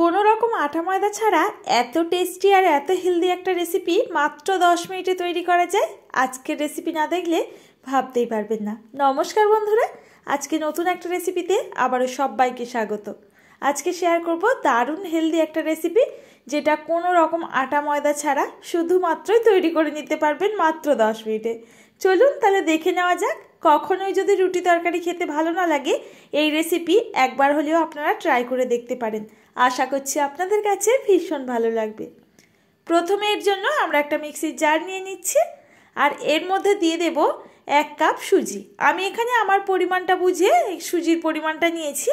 কোনো রকম আটা ময়দা ছাড়া এত টেস্টি আর এত হেলদি একটা রেসিপি মাত্র 10 মিনিটে তৈরি করা যায়। আজকের রেসিপি না দেখলে ভাবতেই পারবেন না। নমস্কার বন্ধুরা, আজকে নতুন একটা রেসিপিতে আবারও সবাইকে স্বাগত। আজকে শেয়ার করব দারুণ হেলদি একটা রেসিপি, যেটা কোনো রকম আটা ময়দা ছাড়া শুধুমাত্রই তৈরি করে নিতে পারবেন মাত্র 10 মিনিটে। চলুন তাহলে দেখে নেওয়া যাক। কখনোই যদি রুটি তরকারি খেতে ভালো না লাগে, এই রেসিপি একবার হলেও আপনারা ট্রাই করে দেখতে পারেন। আশা করছি আপনাদের কাছে ভীষণ ভালো লাগবে। প্রথমে এর জন্য আমরা একটা মিক্সির জার নিয়ে নিচ্ছি, আর এর মধ্যে দিয়ে দেব 1 কাপ সুজি। আমি এখানে আমার পরিমাণটা বুঝে সুজির পরিমাণটা নিয়েছি,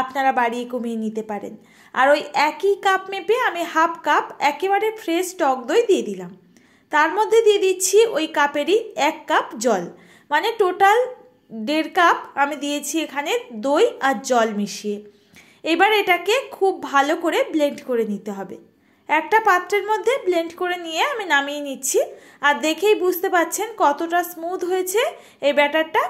আপনারা বাড়িয়ে কমিয়ে নিতে পারেন। আর ওই একই কাপ মেপে আমি হাফ কাপ একেবারে ফ্রেশ টক দই দিয়ে দিলাম। তার মধ্যে দিয়ে দিচ্ছি ওই কাপেরই 1 কাপ জল, মানে টোটাল 1.5 কাপ আমি দিয়েছি এখানে দই আর জল মিশিয়ে। এবার এটাকে খুব ভালো করে ব্লেন্ড করে নিতে হবে। একটা পাত্রের মধ্যে ব্লেন্ড করে নিয়ে আমি নামিয়ে নিচ্ছি। আর দেখেই বুঝতে পাচ্ছেন কতটা স্মুথ হয়েছে এই ব্যাটারটা।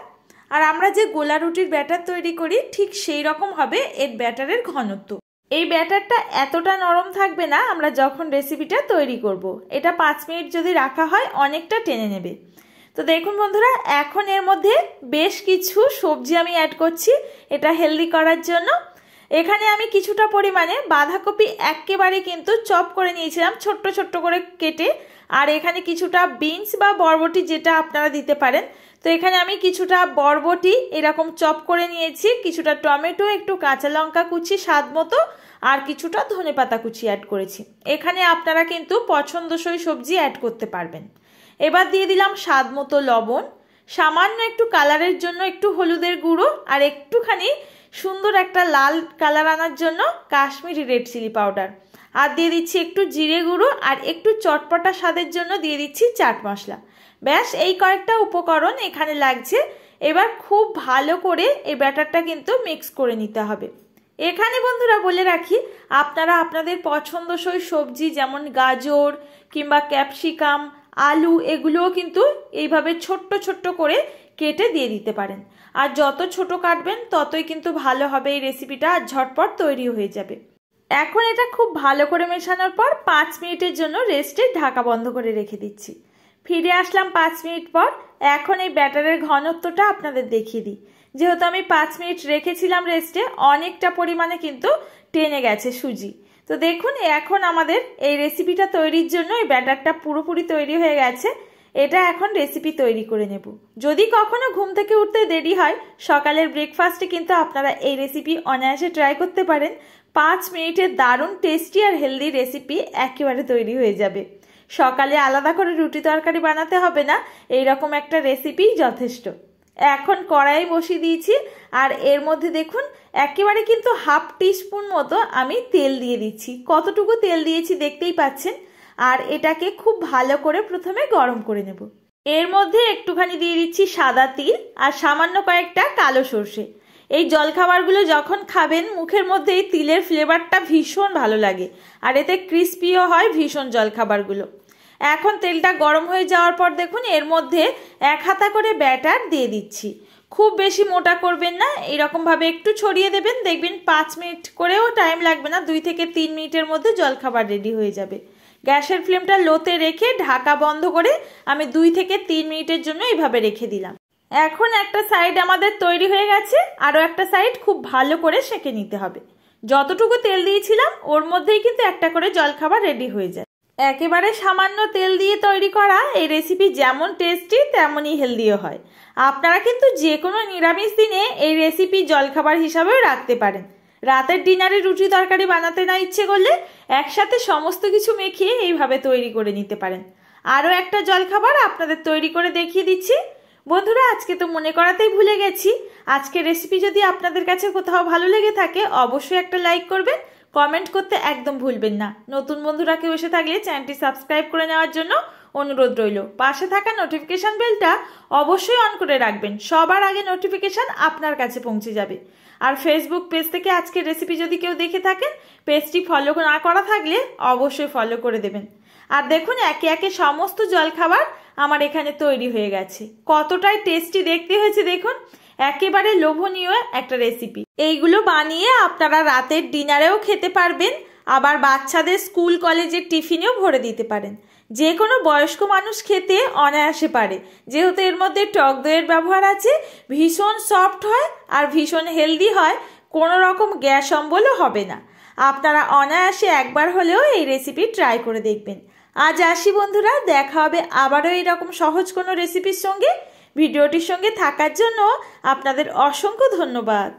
আর আমরা যে গোলা রুটির ব্যাটার তৈরি করি ঠিক সেই রকম হবে এর ব্যাটারের ঘনত্ব। এই ব্যাটারটা এতটা নরম থাকবে না আমরা যখন রেসিপিটা তৈরি করব। এটা 5 মিনিট যদি রাখা হয় অনেকটা টেনে নেবে। তো দেখুন বন্ধুরা, এখন এর মধ্যে বেশ কিছু সবজি আমি অ্যাড করছি এটা হেলদি করার জন্য। এখানে আমি কিছুটা পরিমাণে বাঁধাকপি একেবারে কিন্তু চপ করে নিয়েছিলাম ছোট্ট ছোট্ট করে কেটে। আর এখানে কিছুটা বিনস বা বরবটি যেটা আপনারা দিতে পারেন। তো এখানে আমি কিছুটা বরবটি এরকম চপ করে নিয়েছি, কিছুটা টমেটো, একটু কাঁচা লঙ্কা কুচি স্বাদ মতো, আর কিছুটা ধনেপাতা কুচি অ্যাড করেছি। এখানে আপনারা কিন্তু পছন্দসই সবজি অ্যাড করতে পারবেন। এবার দিয়ে দিলাম স্বাদ মতো লবণ, সামান্য একটু কালারের জন্য একটু হলুদের গুঁড়ো, আর একটুখানি সুন্দর একটা লাল কালার আনার জন্য কাশ্মীরি রেড চিলি পাউডার, আর দিয়ে দিচ্ছি একটু জিরে গুঁড়ো, আর একটু চটপটা স্বাদের জন্য দিয়ে দিচ্ছি চাট মশলা। ব্যাস এই কয়েকটা উপকরণ এখানে লাগছে। এবার খুব ভালো করে এই ব্যাটারটা কিন্তু মিক্স করে নিতে হবে। এখানে বন্ধুরা বলে রাখি, আপনারা আপনাদের পছন্দসই সবজি যেমন গাজর কিংবা ক্যাপসিকাম, আলু, এগুলোও কিন্তু এইভাবে ছোট্ট ছোট্ট করে কেটে দিয়ে দিতে পারেন। আর যত ছোট কাটবেন ততই কিন্তু ভালো হবে এই রেসিপিটা, আর ঝটপট তৈরি হয়ে যাবে। এখন এটা খুব ভালো করে মেশানোর পর 5 মিনিটের জন্য রেস্টে ঢাকা বন্ধ করে রেখে দিচ্ছি। ফিরে আসলাম 5 মিনিট পর। এখন এই ব্যাটারের ঘনত্বটা আপনাদের দেখিয়ে দিই। যেহেতু আমি 5 মিনিট রেখেছিলাম রেস্টে, অনেকটা পরিমাণে কিন্তু টেনে গেছে সুজি। তো দেখুন এখন আমাদের এই রেসিপিটা তৈরির জন্য এই ব্যাটারটা পুরোপুরি তৈরি হয়ে গেছে। এটা এখন রেসিপি তৈরি করে নেব। যদি কখনো ঘুম থেকে উঠতে দেরি হয়, সকালের ব্রেকফাস্টে কিন্তু আপনারা এই রেসিপি অনায়াসে ট্রাই করতে পারেন। 5 মিনিটের দারুণ টেস্টি আর হেলদি রেসিপি একেবারে তৈরি হয়ে যাবে। সকালে আলাদা করে রুটি তরকারি বানাতে হবে না, এইরকম একটা রেসিপি যথেষ্ট। এখন কড়াই বসিয়ে দিয়েছি, আর এর মধ্যে দেখুন একেবারে কিন্তু হাফ টিস্পুন মতো আমি তেল দিয়ে দিচ্ছি। কতটুকু তেল দিয়েছি দেখতেই পাচ্ছেন। আর এটাকে খুব ভালো করে প্রথমে গরম করে নেব। এর মধ্যে একটুখানি দিয়ে দিচ্ছি সাদা তিল, আর সামান্য কয়েকটা কালো সর্ষে। এই জলখাবারগুলো যখন খাবেন মুখের মধ্যে এই তিলের ফ্লেভারটা ভীষণ ভালো লাগে, আর এতে ক্রিস্পিও হয় ভীষণ জলখাবারগুলো। এখন তেলটা গরম হয়ে যাওয়ার পর দেখুন এর মধ্যে 1 হাতা করে ব্যাটার দিয়ে দিচ্ছি। খুব বেশি মোটা করবেন না, এইরকমভাবে একটু ছড়িয়ে দেবেন। দেখবেন 5 মিনিট করেও টাইম লাগবে না, 2 থেকে 3 মিনিটের মধ্যে জলখাবার রেডি হয়ে যাবে। গ্যাসের ফ্লেমটা লোতে রেখে ঢাকা বন্ধ করে আমি 2 থেকে 3 মিনিটের জন্য এইভাবে রেখে দিলাম। এখন একটা সাইড আমাদের তৈরি হয়ে গেছে, আরও একটা সাইড খুব ভালো করে সেঁকে নিতে হবে। যতটুকু তেল দিয়েছিলাম ওর মধ্যেই কিন্তু একটা করে জলখাবার রেডি হয়ে যায়। একেবারে সামান্য তেল দিয়ে তৈরি করা এই রেসিপি যেমন টেস্টি তেমনই হেলদিও হয়। আপনারা কিন্তু যে কোনো নিরামিষ দিনে এই রেসিপি জলখাবার হিসাবেও রাখতে পারেন। রাতের ডিনারে রুটি তরকারি বানাতে না ইচ্ছে করলে একসাথে সমস্ত কিছু মেখে এইভাবে তৈরি করে নিতে পারেন। আরও একটা জলখাবার আপনাদের তৈরি করে দেখিয়ে দিচ্ছি। বন্ধুরা, আজকে তো মনে করাতেই ভুলে গেছি, আজকের রেসিপি যদি আপনাদের কাছে কোথাও ভালো লেগে থাকে অবশ্যই একটা লাইক করবেন, কমেন্ট করতে একদম ভুলবেন না। নতুন বন্ধুরা কেউ এসে থাকলে চ্যানেলটি সাবস্ক্রাইব করে নেওয়ার জন্য অনুরোধ রইল। পাশে থাকা নোটিফিকেশন বেলটা অবশ্যই অন করে রাখবেন, সবার আগে নোটিফিকেশন আপনার কাছে পৌঁছে যাবে। আর ফেসবুক পেজ থেকে আজকের রেসিপি যদি কেউ দেখে থাকেন, পেজটি ফলো না করা থাকলে অবশ্যই ফলো করে দেবেন। আর দেখুন একে একে সমস্ত জলখাবার আমার এখানে তৈরি হয়ে গেছে। কতটাই টেস্টি দেখতে হয়েছে দেখুন। একেবারে লোভনীয় একটা রেসিপি। এইগুলো বানিয়ে আপনারা রাতের ডিনারেও খেতে পারবেন, আবার বাচ্চাদের স্কুল কলেজের টিফিনেও ভরে দিতে পারেন। যে কোনো বয়স্ক মানুষ খেতে অনায়াসে পারে, যেহেতু এর মধ্যে টক দইয়ের ব্যবহার আছে। ভীষণ সফট হয় আর ভীষণ হেলদি হয়, কোনো রকম গ্যাস অম্বলও হবে না। আপনারা অনায়াসে একবার হলেও এই রেসিপি ট্রাই করে দেখবেন। আজ আসি বন্ধুরা, দেখা হবে আবারও এইরকম সহজ কোনো রেসিপির সঙ্গে। ভিডিওটির সঙ্গে থাকার জন্য আপনাদের অসংখ্য ধন্যবাদ।